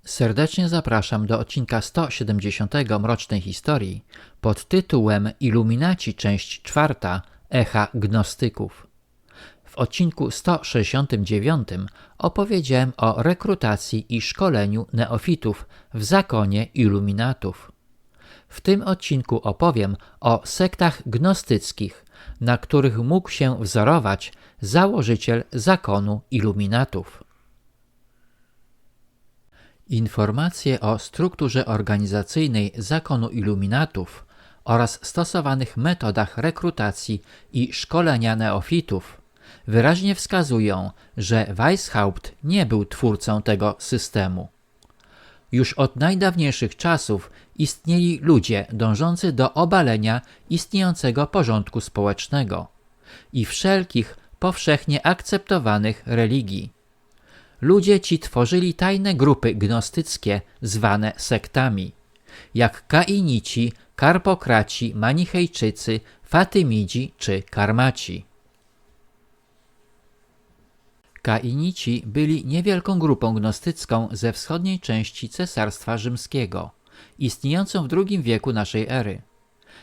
Serdecznie zapraszam do odcinka 170 Mrocznej Historii pod tytułem Iluminaci, część 4, Echa Gnostyków. W odcinku 169 opowiedziałem o rekrutacji i szkoleniu neofitów w zakonie iluminatów. W tym odcinku opowiem o sektach gnostyckich, na których mógł się wzorować założyciel zakonu iluminatów. Informacje o strukturze organizacyjnej zakonu iluminatów oraz stosowanych metodach rekrutacji i szkolenia neofitów wyraźnie wskazują, że Weishaupt nie był twórcą tego systemu. Już od najdawniejszych czasów istnieli ludzie dążący do obalenia istniejącego porządku społecznego i wszelkich powszechnie akceptowanych religii. Ludzie ci tworzyli tajne grupy gnostyckie zwane sektami, jak kainici, karpokraci, manichejczycy, fatymidzi czy karmaci. Kainici byli niewielką grupą gnostycką ze wschodniej części Cesarstwa Rzymskiego, istniejącą w II wieku naszej ery.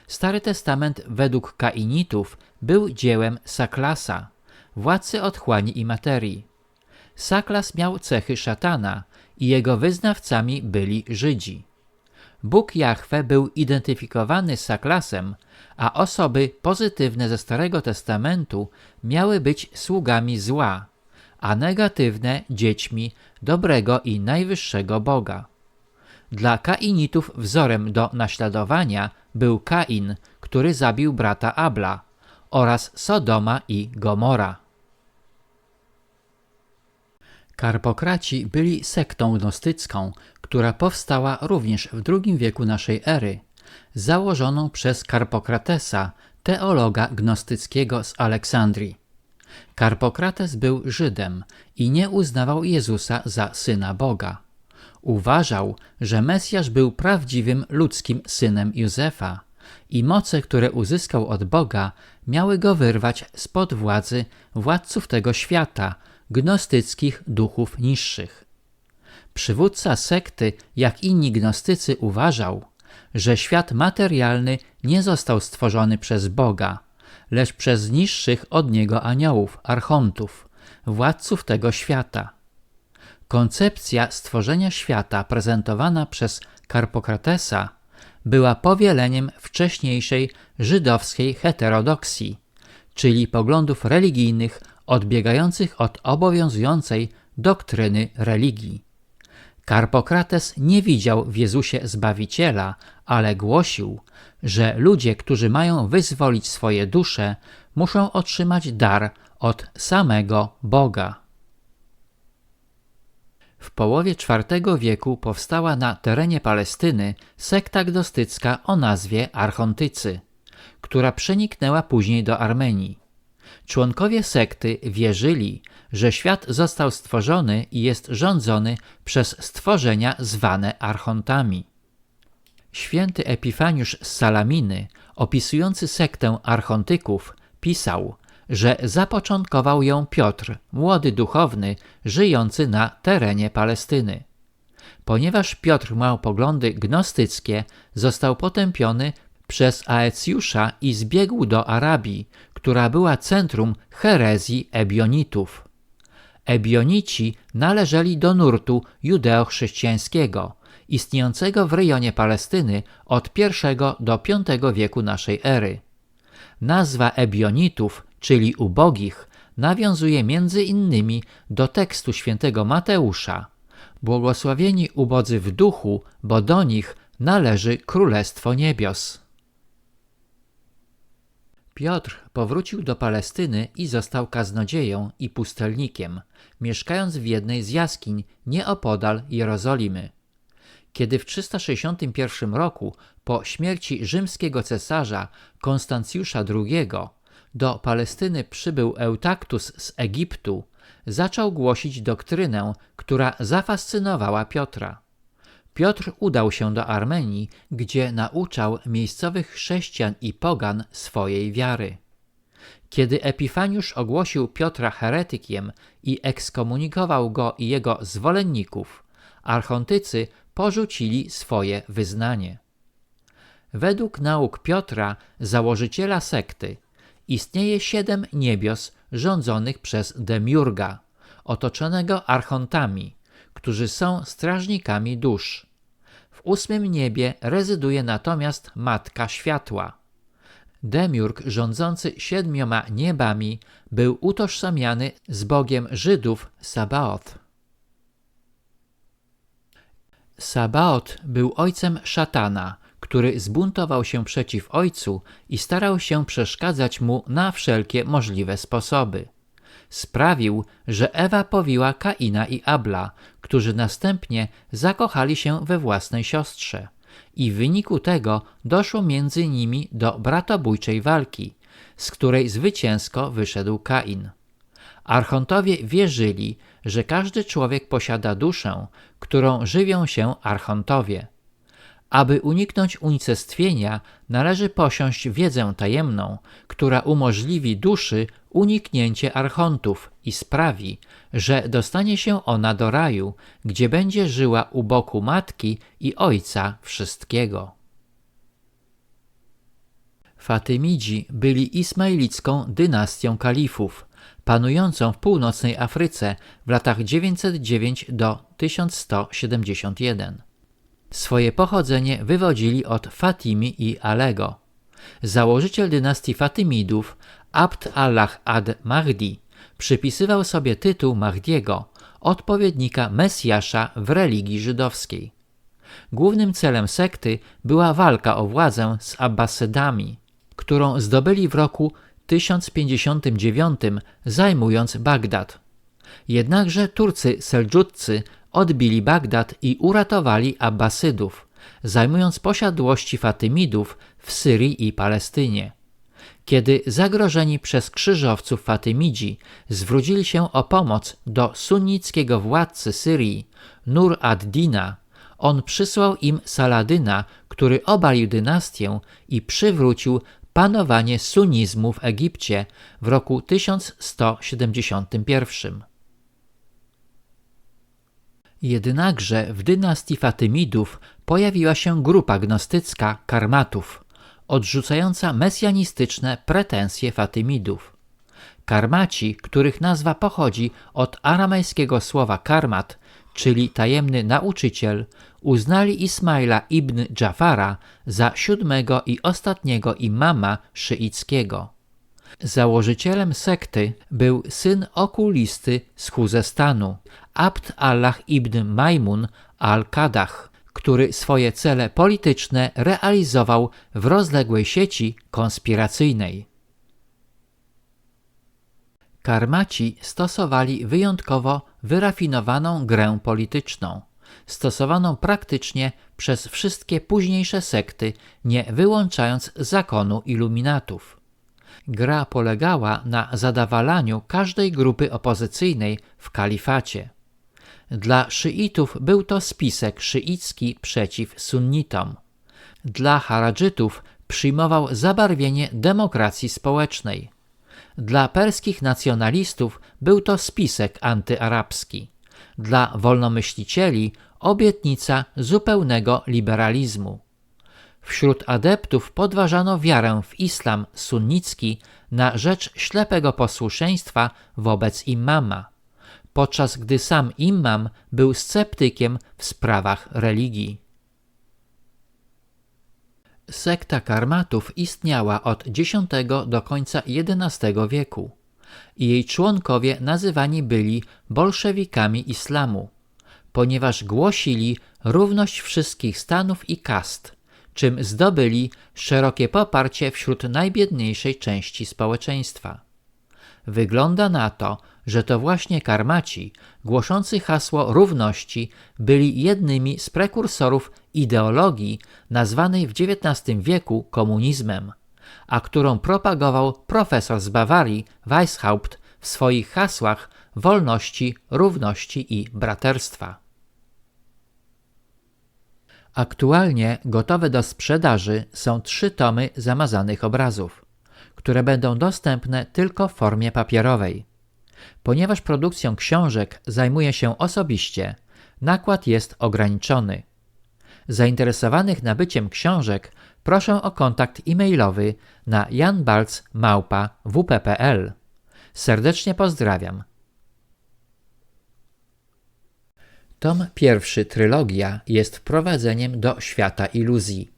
Stary Testament według kainitów był dziełem Saklasa, władcy otchłani i materii. Saklas miał cechy szatana i jego wyznawcami byli Żydzi. Bóg Jahwe był identyfikowany z Saklasem, a osoby pozytywne ze Starego Testamentu miały być sługami zła, a negatywne dziećmi dobrego i najwyższego Boga. Dla kainitów wzorem do naśladowania był Kain, który zabił brata Abla, oraz Sodoma i Gomora. Karpokraci byli sektą gnostycką, która powstała również w II wieku naszej ery, założoną przez Karpokratesa, teologa gnostyckiego z Aleksandrii. Karpokrates był Żydem i nie uznawał Jezusa za Syna Boga. Uważał, że Mesjasz był prawdziwym ludzkim synem Józefa i moce, które uzyskał od Boga, miały go wyrwać spod władzy władców tego świata, gnostyckich duchów niższych. Przywódca sekty, jak inni gnostycy, uważał, że świat materialny nie został stworzony przez Boga, lecz przez niższych od niego aniołów, archontów, władców tego świata. Koncepcja stworzenia świata prezentowana przez Karpokratesa była powieleniem wcześniejszej żydowskiej heterodoksji, czyli poglądów religijnych odbiegających od obowiązującej doktryny religii. Karpokrates nie widział w Jezusie Zbawiciela, ale głosił, że ludzie, którzy mają wyzwolić swoje dusze, muszą otrzymać dar od samego Boga. W połowie IV wieku powstała na terenie Palestyny sekta gnostycka o nazwie Archontycy, która przeniknęła później do Armenii. Członkowie sekty wierzyli, że świat został stworzony i jest rządzony przez stworzenia zwane archontami. Święty Epifaniusz z Salaminy, opisujący sektę archontyków, pisał, że zapoczątkował ją Piotr, młody duchowny, żyjący na terenie Palestyny. Ponieważ Piotr miał poglądy gnostyckie, został potępiony przez Aecjusza i zbiegł do Arabii, która była centrum herezji ebionitów. Ebionici należeli do nurtu judeo-chrześcijańskiego, istniejącego w rejonie Palestyny od I do V wieku naszej ery. Nazwa ebionitów, czyli ubogich, nawiązuje między innymi do tekstu świętego Mateusza: błogosławieni ubodzy w duchu, bo do nich należy Królestwo Niebios. Piotr powrócił do Palestyny i został kaznodzieją i pustelnikiem, mieszkając w jednej z jaskiń nieopodal Jerozolimy. Kiedy w 361 roku po śmierci rzymskiego cesarza Konstancjusza II do Palestyny przybył Eutaktus z Egiptu, zaczął głosić doktrynę, która zafascynowała Piotra. Piotr udał się do Armenii, gdzie nauczał miejscowych chrześcijan i pogan swojej wiary. Kiedy Epifaniusz ogłosił Piotra heretykiem i ekskomunikował go i jego zwolenników, Archontycy porzucili swoje wyznanie. Według nauk Piotra, założyciela sekty, istnieje 7 niebios rządzonych przez Demiurga, otoczonego archontami, którzy są strażnikami dusz. W 8 niebie rezyduje natomiast Matka Światła. Demiurg rządzący 7 niebami był utożsamiany z bogiem Żydów Sabaoth. Sabaoth był ojcem szatana, który zbuntował się przeciw ojcu i starał się przeszkadzać mu na wszelkie możliwe sposoby. Sprawił, że Ewa powiła Kaina i Abla, którzy następnie zakochali się we własnej siostrze i w wyniku tego doszło między nimi do bratobójczej walki, z której zwycięsko wyszedł Kain. Archontowie wierzyli, że każdy człowiek posiada duszę, którą żywią się archontowie. Aby uniknąć unicestwienia, należy posiąść wiedzę tajemną, która umożliwi duszy uniknięcie archontów i sprawi, że dostanie się ona do raju, gdzie będzie żyła u boku matki i ojca wszystkiego. Fatymidzi byli ismailicką dynastią kalifów, panującą w północnej Afryce w latach 909 do 1171. Swoje pochodzenie wywodzili od Fatimi i Alego. Założyciel dynastii Fatymidów, Abd Allah ad-Mahdi, przypisywał sobie tytuł Mahdiego, odpowiednika Mesjasza w religii żydowskiej. Głównym celem sekty była walka o władzę z Abbasydami, którą zdobyli w roku 1059, zajmując Bagdad. Jednakże Turcy Seldżudcy odbili Bagdad i uratowali Abbasydów, zajmując posiadłości Fatymidów w Syrii i Palestynie. Kiedy zagrożeni przez krzyżowców Fatymidzi zwrócili się o pomoc do sunnickiego władcy Syrii, Nur ad-Dina, on przysłał im Saladyna, który obalił dynastię i przywrócił panowanie sunnizmu w Egipcie w roku 1171. Jednakże w dynastii Fatymidów pojawiła się grupa gnostycka karmatów, odrzucająca mesjanistyczne pretensje Fatymidów. Karmaci, których nazwa pochodzi od aramejskiego słowa karmat, czyli tajemny nauczyciel, uznali Ismaila ibn Dżafara za 7. i ostatniego imama szyickiego. Założycielem sekty był syn okulisty z Chuzestanu, Abd Allah ibn Majmun al-Kadach, który swoje cele polityczne realizował w rozległej sieci konspiracyjnej. Karmaci stosowali wyjątkowo wyrafinowaną grę polityczną, stosowaną praktycznie przez wszystkie późniejsze sekty, nie wyłączając zakonu iluminatów. Gra polegała na zadawalaniu każdej grupy opozycyjnej w kalifacie. Dla szyitów był to spisek szyicki przeciw sunnitom. Dla haradżytów przyjmował zabarwienie demokracji społecznej. Dla perskich nacjonalistów był to spisek antyarabski. Dla wolnomyślicieli obietnica zupełnego liberalizmu. Wśród adeptów podważano wiarę w islam sunnicki na rzecz ślepego posłuszeństwa wobec imama, podczas gdy sam imam był sceptykiem w sprawach religii. Sekta karmatów istniała od X do końca XI wieku i jej członkowie nazywani byli bolszewikami islamu, ponieważ głosili równość wszystkich stanów i kast, czym zdobyli szerokie poparcie wśród najbiedniejszej części społeczeństwa. Wygląda na to, że to właśnie karmaci, głoszący hasło równości, byli jednymi z prekursorów ideologii nazwanej w XIX wieku komunizmem, a którą propagował profesor z Bawarii Weishaupt w swoich hasłach wolności, równości i braterstwa. Aktualnie gotowe do sprzedaży są 3 tomy zamazanych obrazów, które będą dostępne tylko w formie papierowej. Ponieważ produkcją książek zajmuję się osobiście, Nakład jest ograniczony. Zainteresowanych nabyciem książek proszę o kontakt e-mailowy na janbalc@wp.pl. Serdecznie pozdrawiam. Tom pierwszy Trylogia jest wprowadzeniem do świata iluzji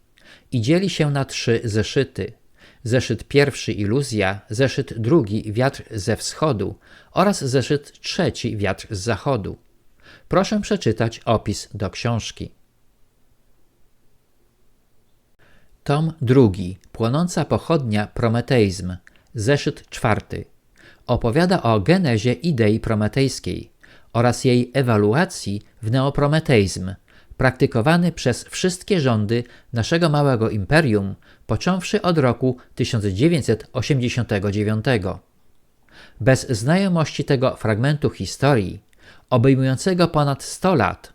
i dzieli się na 3 zeszyty. Zeszyt pierwszy Iluzja, zeszyt drugi Wiatr ze wschodu oraz zeszyt trzeci Wiatr z zachodu. Proszę przeczytać opis do książki. Tom drugi Płonąca pochodnia Prometeizm, zeszyt czwarty. Opowiada o genezie idei prometejskiej oraz jej ewaluacji w neoprometeizm, praktykowany przez wszystkie rządy naszego małego imperium, począwszy od roku 1989. Bez znajomości tego fragmentu historii, obejmującego ponad 100 lat,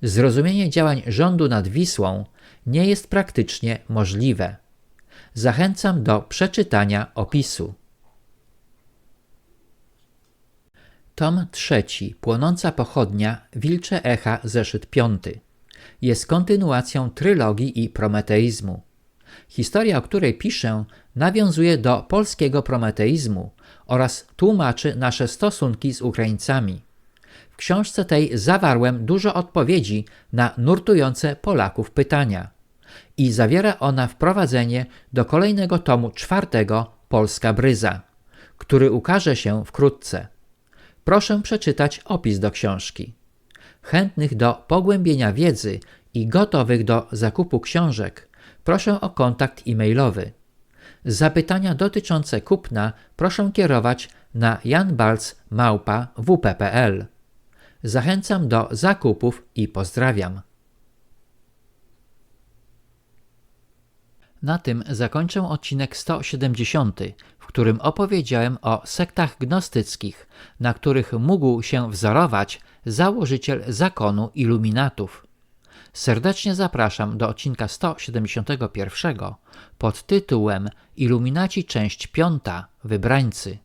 zrozumienie działań rządu nad Wisłą nie jest praktycznie możliwe. Zachęcam do przeczytania opisu. Tom trzeci Płonąca pochodnia Wilcze echa, zeszyt 5. Jest kontynuacją trylogii i prometeizmu. Historia, o której piszę, nawiązuje do polskiego prometeizmu oraz tłumaczy nasze stosunki z Ukraińcami. W książce tej zawarłem dużo odpowiedzi na nurtujące Polaków pytania i zawiera ona wprowadzenie do kolejnego tomu 4 Polska Bryza, który ukaże się wkrótce. Proszę przeczytać opis do książki. Chętnych do pogłębienia wiedzy i gotowych do zakupu książek proszę o kontakt e-mailowy. Zapytania dotyczące kupna proszę kierować na janbalc@wp.pl. Zachęcam do zakupów i pozdrawiam. Na tym zakończę odcinek 170, w którym opowiedziałem o sektach gnostyckich, na których mógł się wzorować założyciel zakonu iluminatów. Serdecznie zapraszam do odcinka 171 pod tytułem Iluminaci część 5 Wybrańcy.